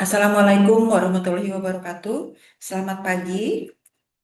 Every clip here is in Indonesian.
Assalamualaikum warahmatullahi wabarakatuh. Selamat pagi.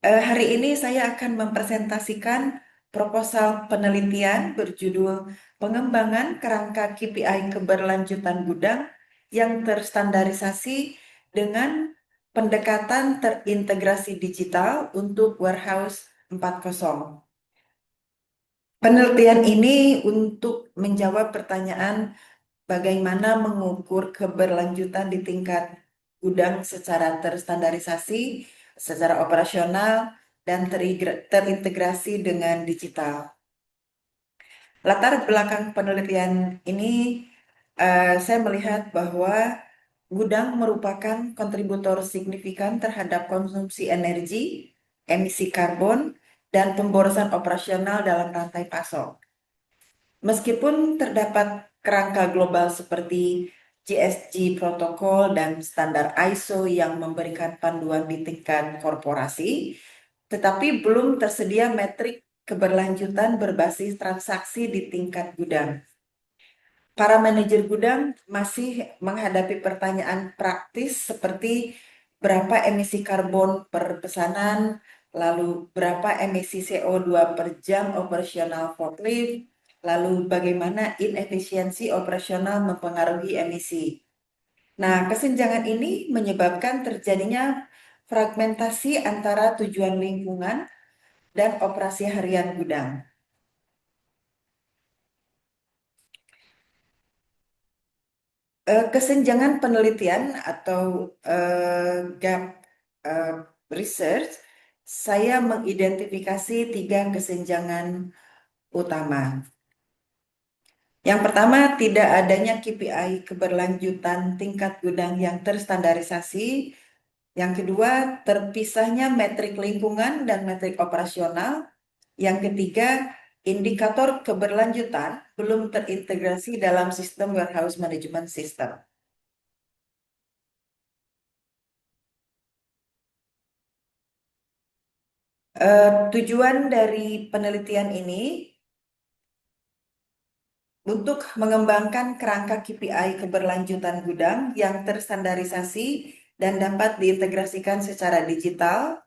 Hari ini saya akan mempresentasikan proposal penelitian berjudul Pengembangan Kerangka KPI Keberlanjutan Gudang yang terstandarisasi dengan pendekatan terintegrasi digital untuk Warehouse 4.0. Penelitian ini untuk menjawab pertanyaan bagaimana mengukur keberlanjutan di tingkat gudang secara terstandarisasi, secara operasional, dan terintegrasi dengan digital. Latar belakang penelitian ini, saya melihat bahwa gudang merupakan kontributor signifikan terhadap konsumsi energi, emisi karbon, dan pemborosan operasional dalam rantai pasok. Meskipun terdapat kerangka global seperti GSG protokol dan standar ISO yang memberikan panduan di tingkat korporasi, tetapi belum tersedia metrik keberlanjutan berbasis transaksi di tingkat gudang. Para manajer gudang masih menghadapi pertanyaan praktis seperti berapa emisi karbon per pesanan, lalu berapa emisi CO2 per jam operasional forklift, lalu bagaimana inefisiensi operasional mempengaruhi emisi. Nah, kesenjangan ini menyebabkan terjadinya fragmentasi antara tujuan lingkungan dan operasi harian gudang. Kesenjangan penelitian atau gap eh, research, saya mengidentifikasi 3 kesenjangan utama. Yang pertama, tidak adanya KPI keberlanjutan tingkat gudang yang terstandarisasi. Yang kedua, terpisahnya metrik lingkungan dan metrik operasional. Yang ketiga, indikator keberlanjutan belum terintegrasi dalam sistem warehouse management system. Tujuan dari penelitian ini untuk mengembangkan kerangka KPI keberlanjutan gudang yang terstandarisasi dan dapat diintegrasikan secara digital,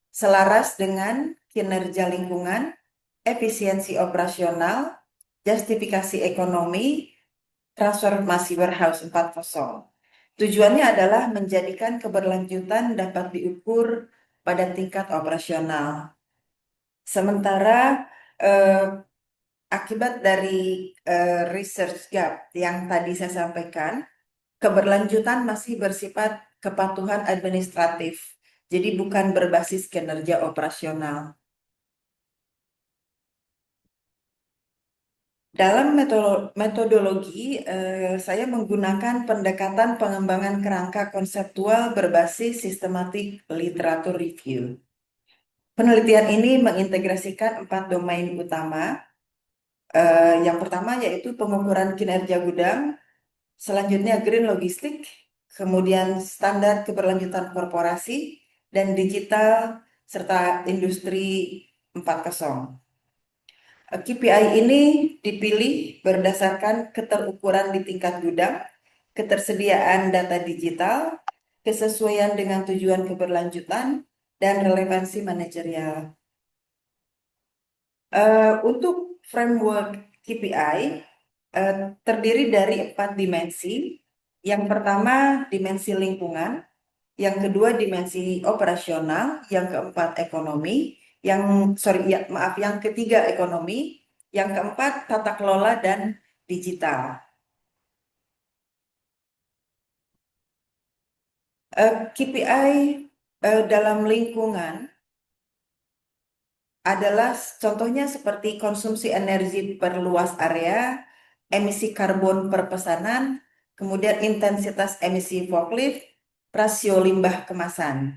selaras dengan kinerja lingkungan, efisiensi operasional, justifikasi ekonomi, transformasi warehouse 4.0. Tujuannya adalah menjadikan keberlanjutan dapat diukur pada tingkat operasional. Sementara eh, akibat dari research gap yang tadi saya sampaikan, keberlanjutan masih bersifat kepatuhan administratif, jadi bukan berbasis kinerja operasional. Dalam metodologi, saya menggunakan pendekatan pengembangan kerangka konseptual berbasis sistematik literatur review. Penelitian ini mengintegrasikan 4 domain utama. Yang pertama yaitu pengukuran kinerja gudang, selanjutnya green logistik, kemudian standar keberlanjutan korporasi, dan digital, serta industri 4.0. KPI ini dipilih berdasarkan keterukuran di tingkat gudang, ketersediaan data digital, kesesuaian dengan tujuan keberlanjutan, dan relevansi manajerial. Untuk framework KPI terdiri dari 4 dimensi. Yang pertama dimensi lingkungan, yang kedua dimensi operasional, yang keempat ekonomi, yang ketiga ekonomi, yang keempat tata kelola dan digital. KPI dalam lingkungan adalah contohnya seperti konsumsi energi per luas area, emisi karbon per pesanan, kemudian intensitas emisi forklift, rasio limbah kemasan.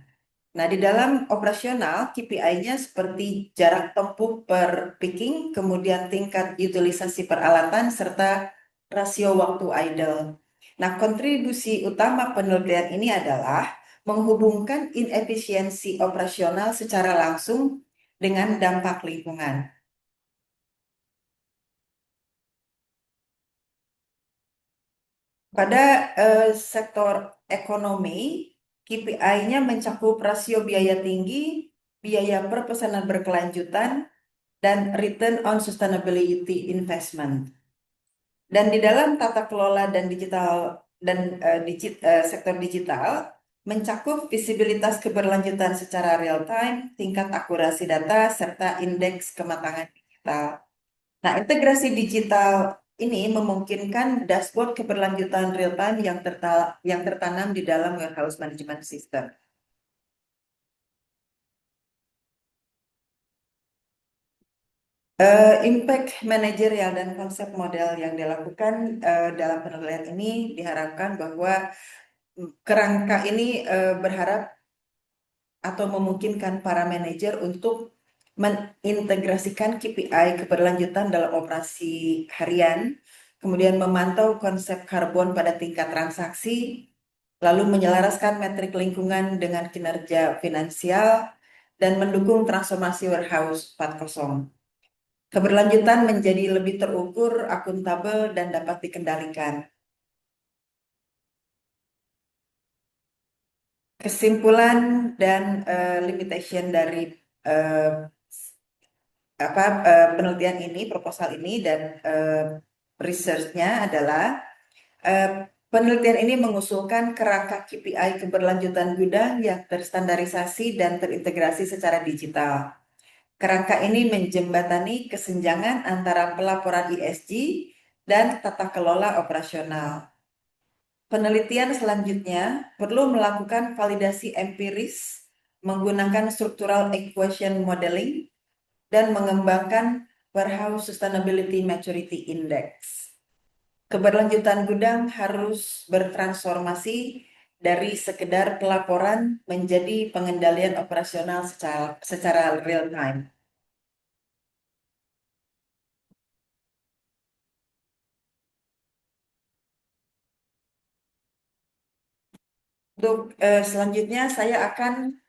Nah, di dalam operasional, KPI-nya seperti jarak tempuh per picking, kemudian tingkat utilisasi peralatan, serta rasio waktu idle. Nah, kontribusi utama penelitian ini adalah menghubungkan inefisiensi operasional secara langsung dengan dampak lingkungan. Pada sektor ekonomi, KPI-nya mencakup rasio biaya tinggi, biaya perpesanan berkelanjutan, dan return on sustainability investment. Dan di dalam tata kelola dan digital dan sektor digital mencakup visibilitas keberlanjutan secara real time, tingkat akurasi data, serta indeks kematangan digital. Nah, integrasi digital ini memungkinkan dashboard keberlanjutan real time yang tertanam di dalam warehouse management system. Impact manajerial dan konsep model yang dilakukan dalam penelitian ini diharapkan bahwa kerangka ini berharap atau memungkinkan para manajer untuk mengintegrasikan KPI keberlanjutan dalam operasi harian, kemudian memantau konsep karbon pada tingkat transaksi, lalu menyelaraskan metrik lingkungan dengan kinerja finansial, dan mendukung transformasi warehouse 4.0. Keberlanjutan menjadi lebih terukur, akuntabel, dan dapat dikendalikan. Kesimpulan dan limitation dari eh, penelitian ini, proposal ini, dan research-nya adalah eh, penelitian ini mengusulkan kerangka KPI keberlanjutan gudang yang terstandarisasi dan terintegrasi secara digital. Kerangka ini menjembatani kesenjangan antara pelaporan ESG dan tata kelola operasional. Penelitian selanjutnya perlu melakukan validasi empiris menggunakan structural equation modeling dan mengembangkan Warehouse Sustainability Maturity Index. Keberlanjutan gudang harus bertransformasi dari sekedar pelaporan menjadi pengendalian operasional secara real time. Untuk selanjutnya saya akan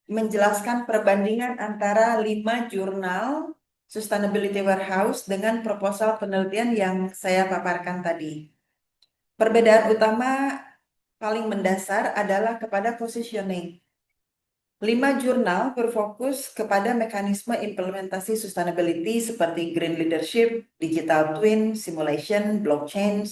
menjelaskan perbandingan antara 5 jurnal Sustainability Warehouse dengan proposal penelitian yang saya paparkan tadi. Perbedaan utama paling mendasar adalah kepada positioning. 5 jurnal berfokus kepada mekanisme implementasi sustainability seperti green leadership, digital twin, simulation, blockchain,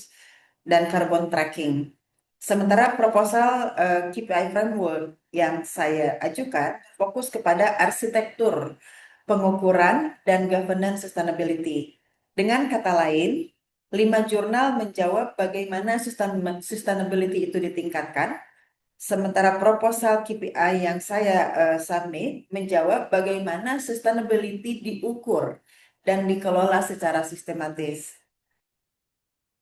dan carbon tracking. Sementara proposal KPI framework yang saya ajukan fokus kepada arsitektur, pengukuran, dan governance sustainability. Dengan kata lain, 5 jurnal menjawab bagaimana sustainability itu ditingkatkan, sementara proposal KPI yang saya submit menjawab bagaimana sustainability diukur dan dikelola secara sistematis.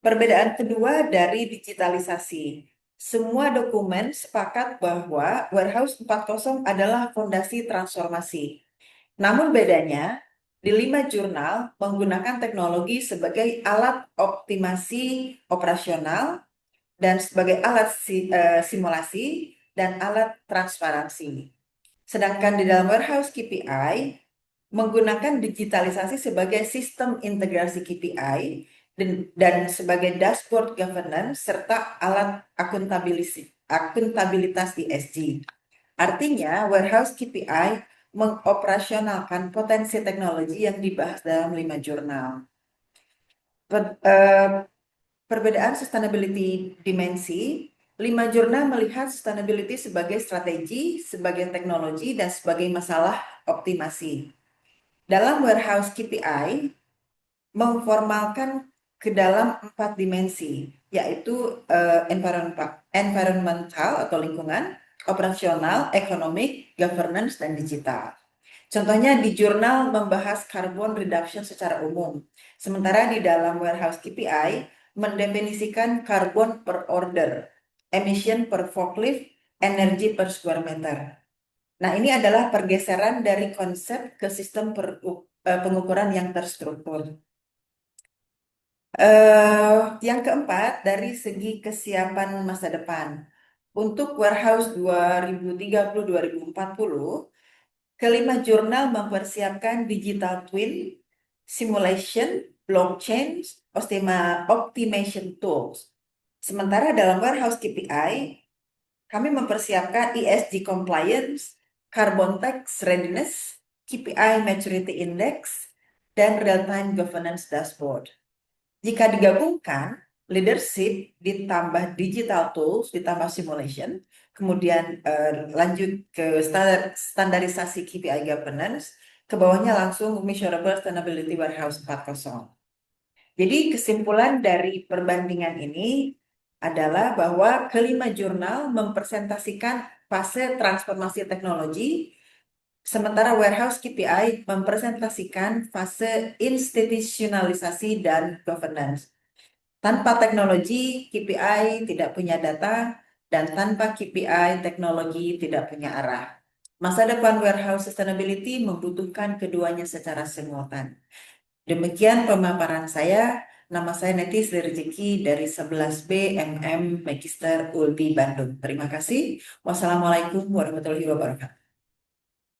Perbedaan kedua dari digitalisasi. Semua dokumen sepakat bahwa Warehouse 4.0 adalah fondasi transformasi. Namun bedanya, di 5 jurnal menggunakan teknologi sebagai alat optimasi operasional dan sebagai alat simulasi dan alat transparansi. Sedangkan di dalam Warehouse KPI menggunakan digitalisasi sebagai sistem integrasi KPI dan sebagai dashboard governance serta alat akuntabilitas ESG. Artinya, Warehouse KPI mengoperasionalkan potensi teknologi yang dibahas dalam 5 jurnal. Perbedaan sustainability dimensi, 5 jurnal melihat sustainability sebagai strategi, sebagai teknologi, dan sebagai masalah optimasi. Dalam Warehouse KPI, memformalkan ke dalam 4 dimensi, yaitu environmental atau lingkungan, operasional, ekonomik, governance, dan digital. Contohnya di jurnal membahas carbon reduction secara umum, sementara di dalam Warehouse KPI mendefinisikan carbon per order, emission per forklift, energi per square meter. Nah, ini adalah pergeseran dari konsep ke sistem pengukuran yang terstruktur. Yang keempat, dari segi kesiapan masa depan. Untuk Warehouse 2030-2040, kelima jurnal mempersiapkan digital twin, simulation, blockchain, optimization tools. Sementara dalam warehouse KPI, kami mempersiapkan ESG compliance, carbon tax readiness, KPI maturity index, dan real-time governance dashboard. Jika digabungkan, leadership ditambah digital tools, ditambah simulation, kemudian lanjut ke standarisasi KPI governance, ke bawahnya langsung Measurable Sustainability Warehouse 4.0. Jadi kesimpulan dari perbandingan ini adalah bahwa kelima jurnal mempresentasikan fase transformasi teknologi, sementara warehouse KPI mempresentasikan fase institusionalisasi dan governance. Tanpa teknologi, KPI tidak punya data, dan tanpa KPI, teknologi tidak punya arah. Masa depan warehouse sustainability membutuhkan keduanya secara simultan. Demikian pemaparan saya. Nama saya Neti Sri Rezeki dari 11B MM Magister ULBI Bandung. Terima kasih. Wassalamualaikum warahmatullahi wabarakatuh.